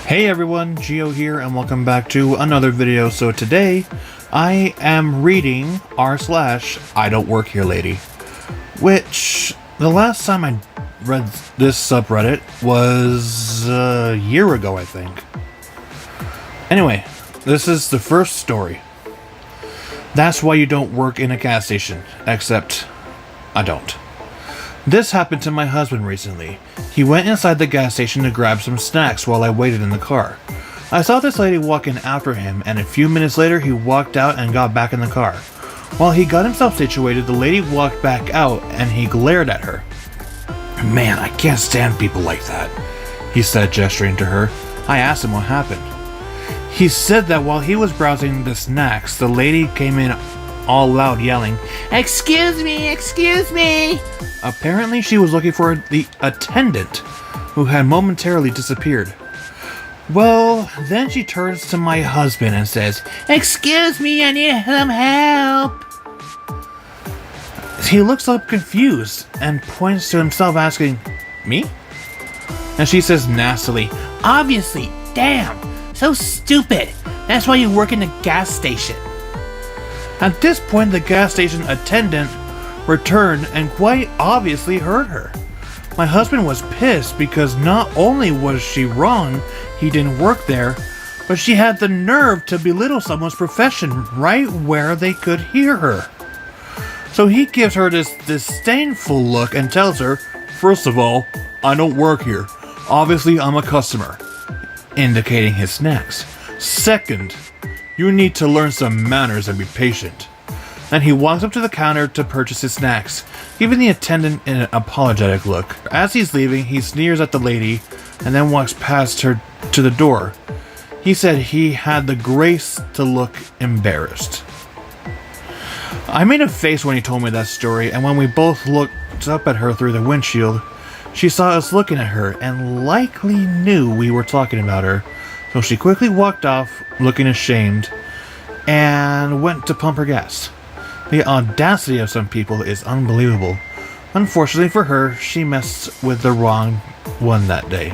Hey everyone, Geo here and welcome back to another video. So today I am reading r/I Don't Work Here Lady, which the last time I read this subreddit was a year ago, I think. Anyway, this is the first story. That's why you don't work in a gas station, except I don't. This happened to my husband recently. He went inside the gas station to grab some snacks while I waited in the car. I saw this lady walk in after him, and a few minutes later he walked out and got back in the car. While he got himself situated, the lady walked back out and he glared at her. "Man, I can't stand people like that," he said, gesturing to her. I asked him what happened. He said that while he was browsing the snacks, the lady came in all loud yelling, "Excuse me, excuse me!" Apparently she was looking for the attendant, who had momentarily disappeared. Well, then she turns to my husband and says, "Excuse me, I need some help." He looks up confused and points to himself asking, "Me?" And she says nastily, "Obviously, damn, so stupid. That's why you work in a gas station." At this point, the gas station attendant returned and quite obviously heard her. My husband was pissed because not only was she wrong, he didn't work there, but she had the nerve to belittle someone's profession right where they could hear her. So he gives her this disdainful look and tells her, "First of all, I don't work here. Obviously, I'm a customer," indicating his snacks. "Second, you need to learn some manners and be patient." Then he walks up to the counter to purchase his snacks, giving the attendant an apologetic look. As he's leaving, he sneers at the lady and then walks past her to the door. He said he had the grace to look embarrassed. I made a face when he told me that story, and when we both looked up at her through the windshield, she saw us looking at her and likely knew we were talking about her, so she quickly walked off looking ashamed and went to pump her gas. The audacity of some people is unbelievable. Unfortunately for her, she messed with the wrong one that day.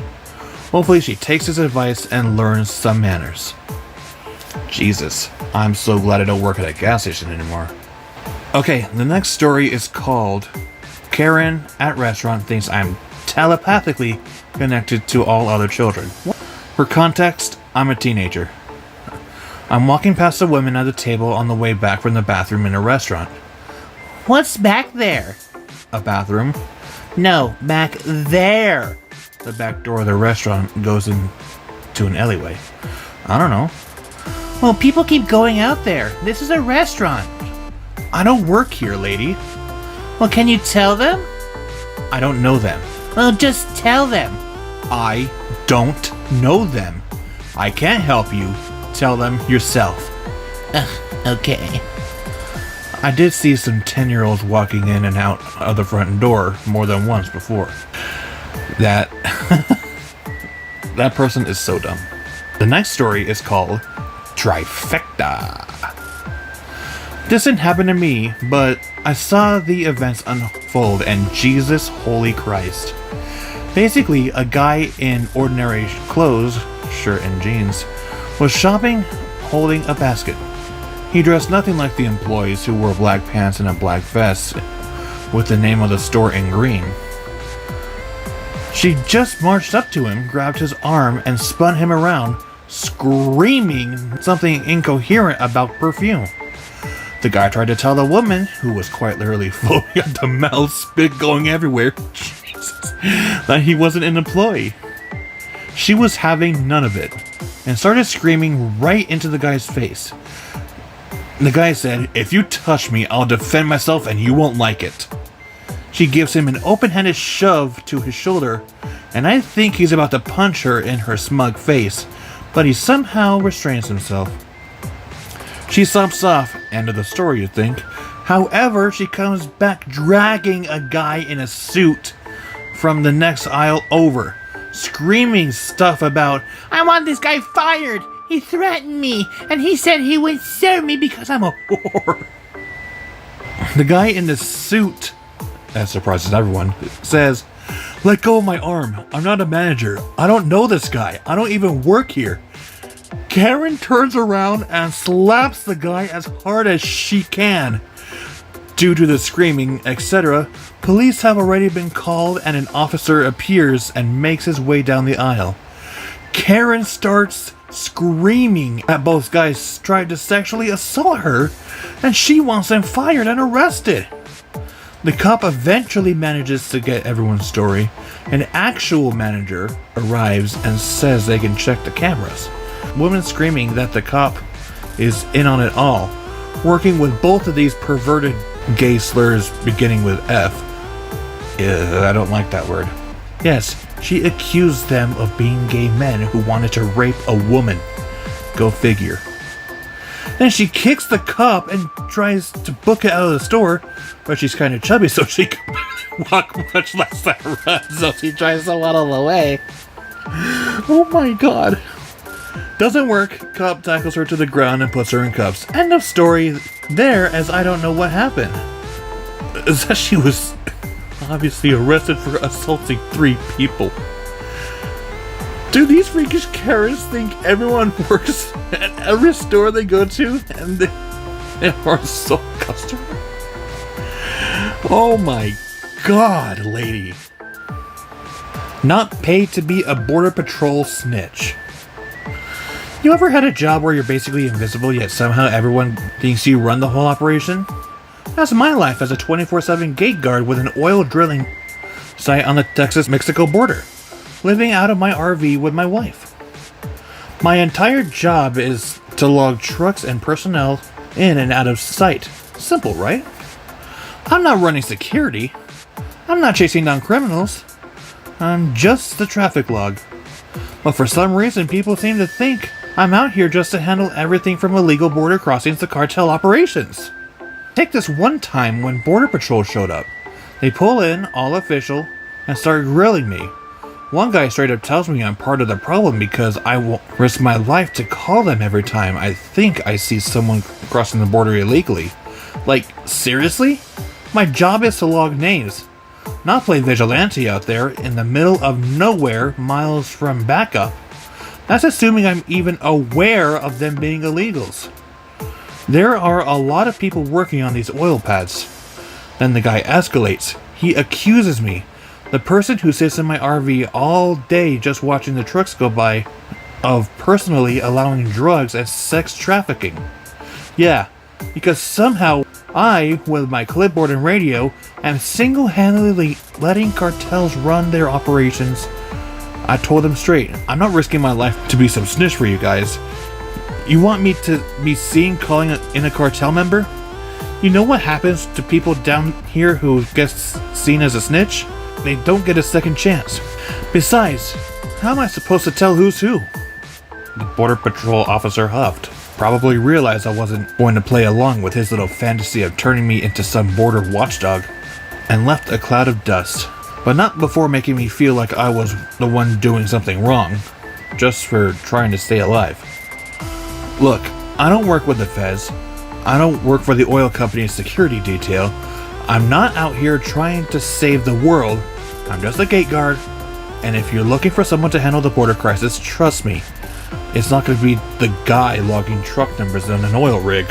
Hopefully she takes his advice and learns some manners. Jesus, I'm so glad I don't work at a gas station anymore. Okay, the next story is called Karen at Restaurant Thinks I'm Telepathically Connected to All Other Children. For context, I'm a teenager. I'm walking past a woman at a table on the way back from the bathroom in a restaurant. "What's back there?" "A bathroom." "No, back there." The back door of the restaurant goes into an alleyway. "I don't know." "Well, people keep going out there. This is a restaurant." "I don't work here, lady." "Well, can you tell them?" "I don't know them." "Well, just tell them." "I don't know them." "I can't help you. Tell them yourself." Okay. I did see some 10-year-olds walking in and out of the front door more than once before. That person is so dumb. The next story is called Trifecta. This didn't happen to me, but I saw the events unfold and Jesus holy Christ. Basically, a guy in ordinary clothes, shirt and jeans, was shopping holding a basket. He dressed nothing like the employees who wore black pants and a black vest with the name of the store in green. She just marched up to him, grabbed his arm, and spun him around, screaming something incoherent about perfume. The guy tried to tell the woman, who was quite literally foaming at the mouth, spit going everywhere, Jesus, that he wasn't an employee. She was having none of it and started screaming right into the guy's face. The guy said, "If you touch me, I'll defend myself and you won't like it." She gives him an open-handed shove to his shoulder, and I think he's about to punch her in her smug face, but he somehow restrains himself. She stomps off, end of the story, you'd think. However, she comes back dragging a guy in a suit from the next aisle over, screaming stuff about, "I want this guy fired. He threatened me, and he said he would serve me because I'm a whore." The guy in the suit, that surprises everyone, says, Let go of my arm. I'm not a manager. I don't know this guy. I don't even work here. Karen turns around and slaps the guy as hard as she can. Due to the screaming, etc., police have already been called and an officer appears and makes his way down the aisle. Karen starts screaming at both guys trying to sexually assault her, and she wants them fired and arrested. The cop eventually manages to get everyone's story. An actual manager arrives and says they can check the cameras. Women screaming that the cop is in on it all, working with both of these perverted gay slurs beginning with F. I don't like that word. Yes, she accused them of being gay men who wanted to rape a woman. Go figure. Then she kicks the cop and tries to book it out of the store, but she's kind of chubby, so she can walk much less than run, so she tries to waddle away. Oh my god. Doesn't work. Cop tackles her to the ground and puts her in cuffs. End of story there, as I don't know what happened. Is that she was obviously arrested for assaulting 3 people. Do these freakish Karens think everyone works at every store they go to and they are a sole customer? Oh my god, lady. Not paid to be a border patrol snitch. You ever had a job where you're basically invisible yet somehow everyone thinks you run the whole operation? That's my life as a 24/7 gate guard with an oil drilling site on the Texas-Mexico border, living out of my RV with my wife. My entire job is to log trucks and personnel in and out of sight. Simple, right? I'm not running security. I'm not chasing down criminals. I'm just the traffic log. But for some reason, people seem to think I'm out here just to handle everything from illegal border crossings to cartel operations. Take this one time when Border Patrol showed up. They pull in, all official, and start grilling me. One guy straight up tells me I'm part of the problem because I won't risk my life to call them every time I think I see someone crossing the border illegally. Like, seriously? My job is to log names, not play vigilante out there in the middle of nowhere miles from backup. That's assuming I'm even aware of them being illegals. There are a lot of people working on these oil pads. Then the guy escalates. He accuses me, the person who sits in my RV all day just watching the trucks go by, of personally allowing drugs and sex trafficking. Yeah, because somehow I, with my clipboard and radio, am single-handedly letting cartels run their operations. I told them straight, I'm not risking my life to be some snitch for you guys. You want me to be seen calling in a cartel member? You know what happens to people down here who gets seen as a snitch? They don't get a second chance. Besides, how am I supposed to tell who's who? The Border Patrol officer huffed. Probably realized I wasn't going to play along with his little fantasy of turning me into some border watchdog, and left a cloud of dust. But not before making me feel like I was the one doing something wrong, just for trying to stay alive. Look, I don't work with the feds. I don't work for the oil company's security detail. I'm not out here trying to save the world. I'm just a gate guard. And if you're looking for someone to handle the border crisis, trust me, it's not going to be the guy logging truck numbers on an oil rig.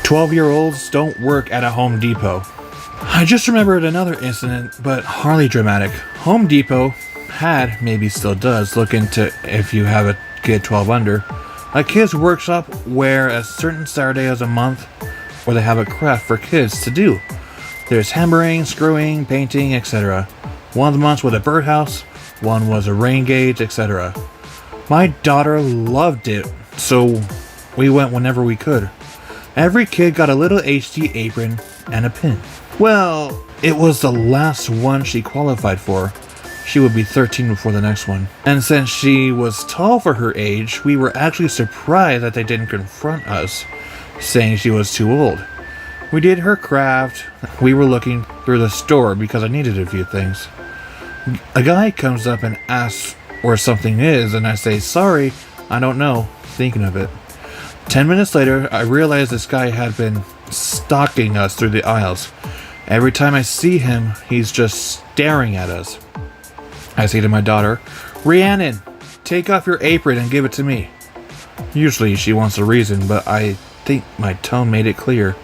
12-year-olds don't work at a Home Depot. I just remembered another incident, but hardly dramatic. Home Depot had, maybe still does, look into if you have a kid 12 under, a kids workshop where a certain Saturday of a month where they have a craft for kids to do. There's hammering, screwing, painting, etc. One of the months was a birdhouse, one was a rain gauge, etc. My daughter loved it, so we went whenever we could. Every kid got a little HD apron and a pin. Well, it was the last one she qualified for. She would be 13 before the next one. And since she was tall for her age, we were actually surprised that they didn't confront us, saying she was too old. We did her craft. We were looking through the store because I needed a few things. A guy comes up and asks where something is, and I say, sorry, I don't know, thinking of it. 10 minutes later, I realized this guy had been stalking us through the aisles, Every time I see him, he's just staring at us. I say to my daughter, Rhiannon, take off your apron and give it to me. Usually she wants a reason, but I think my tone made it clear.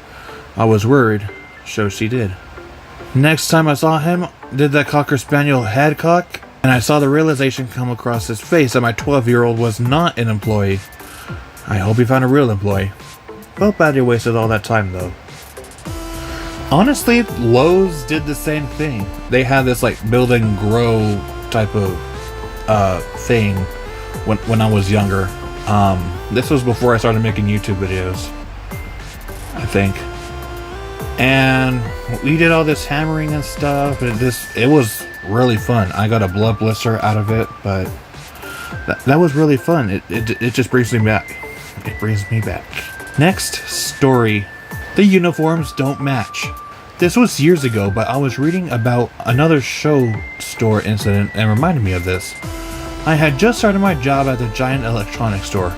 I was worried, so she did. Next time I saw him, did that Cocker Spaniel head cock, and I saw the realization come across his face that my 12-year-old was not an employee. I hope he found a real employee. Felt bad he wasted all that time though. Honestly, Lowe's did the same thing. They had this like build and grow type of thing when I was younger. This was before I started making YouTube videos, I think. And we did all this hammering and stuff. It was really fun. I got a blood blister out of it, but that was really fun. It just brings me back. It brings me back. Next story. The uniforms don't match. This was years ago, but I was reading about another show store incident and reminded me of this. I had just started my job at the giant electronics store.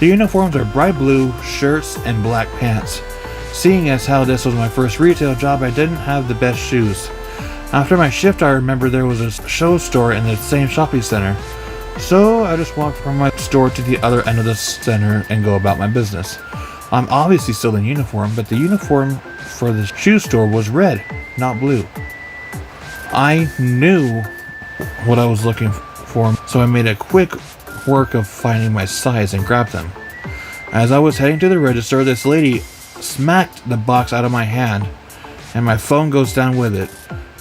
The uniforms are bright blue shirts and black pants. Seeing as how this was my first retail job, I didn't have the best shoes. After my shift, I remember there was a show store in the same shopping center. So I just walked from my store to the other end of the center and go about my business. I'm obviously still in uniform, but the uniform for the shoe store was red, not blue. I knew what I was looking for, so I made a quick work of finding my size and grabbed them. As I was heading to the register, this lady smacked the box out of my hand, and my phone goes down with it.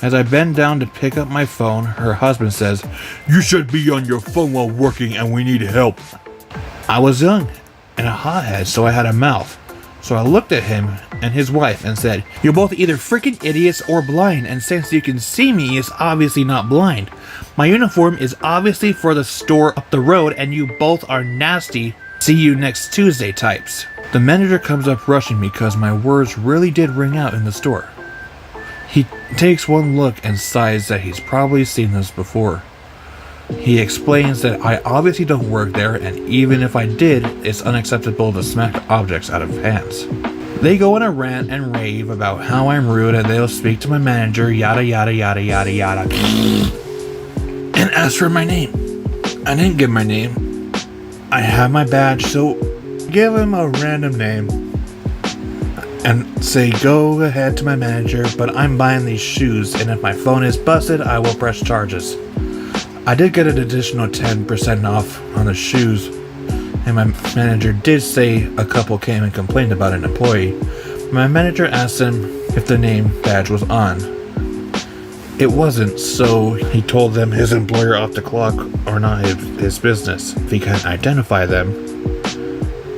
As I bend down to pick up my phone, her husband says, "You should be on your phone while working and we need help." I was young and a hothead, so I had a mouth. So I looked at him and his wife and said, "You're both either freaking idiots or blind, and since you can see me, is obviously not blind. My uniform is obviously for the store up the road, and you both are nasty. See you next Tuesday types." The manager comes up rushing me because my words really did ring out in the store. He takes one look and sighs that he's probably seen this before. He explains that I obviously don't work there, and even if I did, it's unacceptable to smack objects out of hands. They go on a rant and rave about how I'm rude and they'll speak to my manager, yada yada yada yada yada, and ask for my name. I didn't give my name. I have my badge, so give him a random name and say, "Go ahead to my manager, but I'm buying these shoes, and if my phone is busted, I will press charges." I did get an additional 10% off on the shoes, and my manager did say a couple came and complained about an employee. My manager asked him if the name badge was on. It wasn't, so he told them his employer off the clock or not his business if he can't identify them,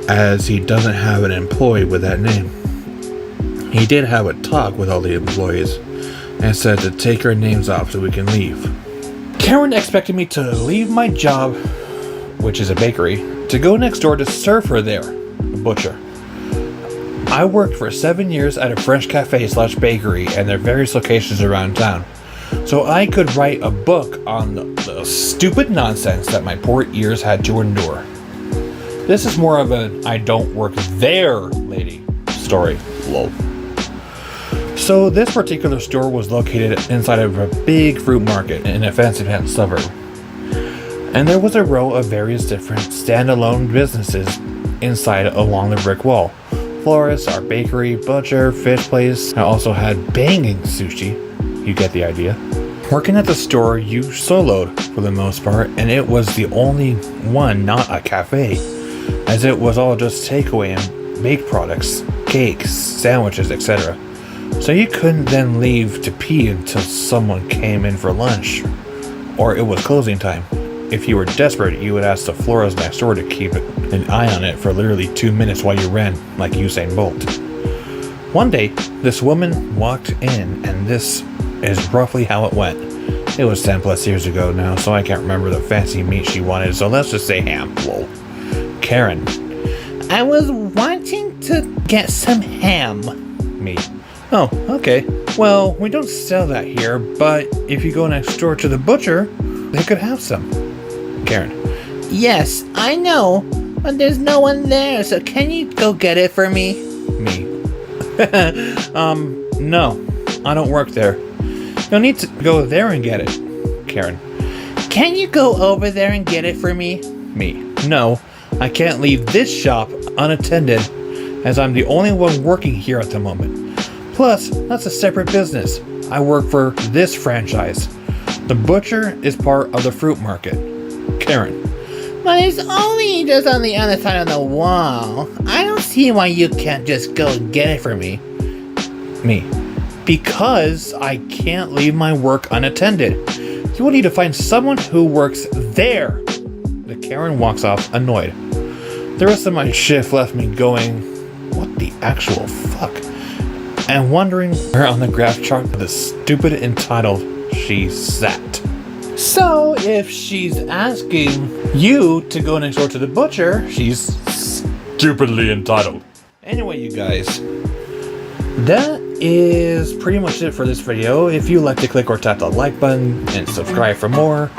as he doesn't have an employee with that name. He did have a talk with all the employees and said to take our names off so we can leave. Karen expected me to leave my job, which is a bakery, to go next door to serve her there, a butcher. I worked for 7 years at a French cafe / bakery and their various locations around town, so I could write a book on the stupid nonsense that my poor ears had to endure. This is more of an I don't work there lady story, lol. So this particular store was located inside of a big fruit market in a fancy pants suburb. And there was a row of various different standalone businesses inside along the brick wall. Florist, our bakery, butcher, fish place. I also had banging sushi. You get the idea. Working at the store, you soloed for the most part, and it was the only one not a cafe, as it was all just takeaway and baked products, cakes, sandwiches, etc. So you couldn't then leave to pee until someone came in for lunch, or it was closing time. If you were desperate, you would ask the florist next door to keep an eye on it for literally 2 minutes while you ran like Usain Bolt. One day, this woman walked in, and this is roughly how it went. It was 10 plus years ago now, so I can't remember the fancy meat she wanted, so let's just say ham. Lol. Karen: "I was wanting to get some ham." Me: "Oh, okay. Well, we don't sell that here, but if you go next door to the butcher, they could have some." Karen: "Yes, I know, but there's no one there, so can you go get it for me?" Me: "No. I don't work there. You'll need to go there and get it. Karen. Can you go over there and get it for me? Me. No, I can't leave this shop unattended, as I'm the only one working here at the moment. Plus, that's a separate business. I work for this franchise. The butcher is part of the fruit market. Karen. But it's only just on the other side of the wall. I don't see why you can't just go and get it for me. Me. Because I can't leave my work unattended. You will need to find someone who works there. The Karen walks off, annoyed. The rest of my shift left me going, what the actual fuck? And wondering where on the graph chart the stupid entitled she sat. So, if she's asking you to go next door to the butcher, she's stupidly entitled. Anyway, you guys, that is pretty much it for this video. If you like to click or tap the like button and subscribe for more,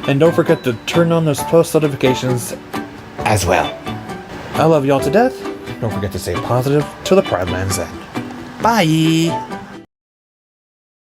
and don't forget to turn on those post notifications as well. I love y'all to death. Don't forget to stay positive till the Pride Lands end. Bye!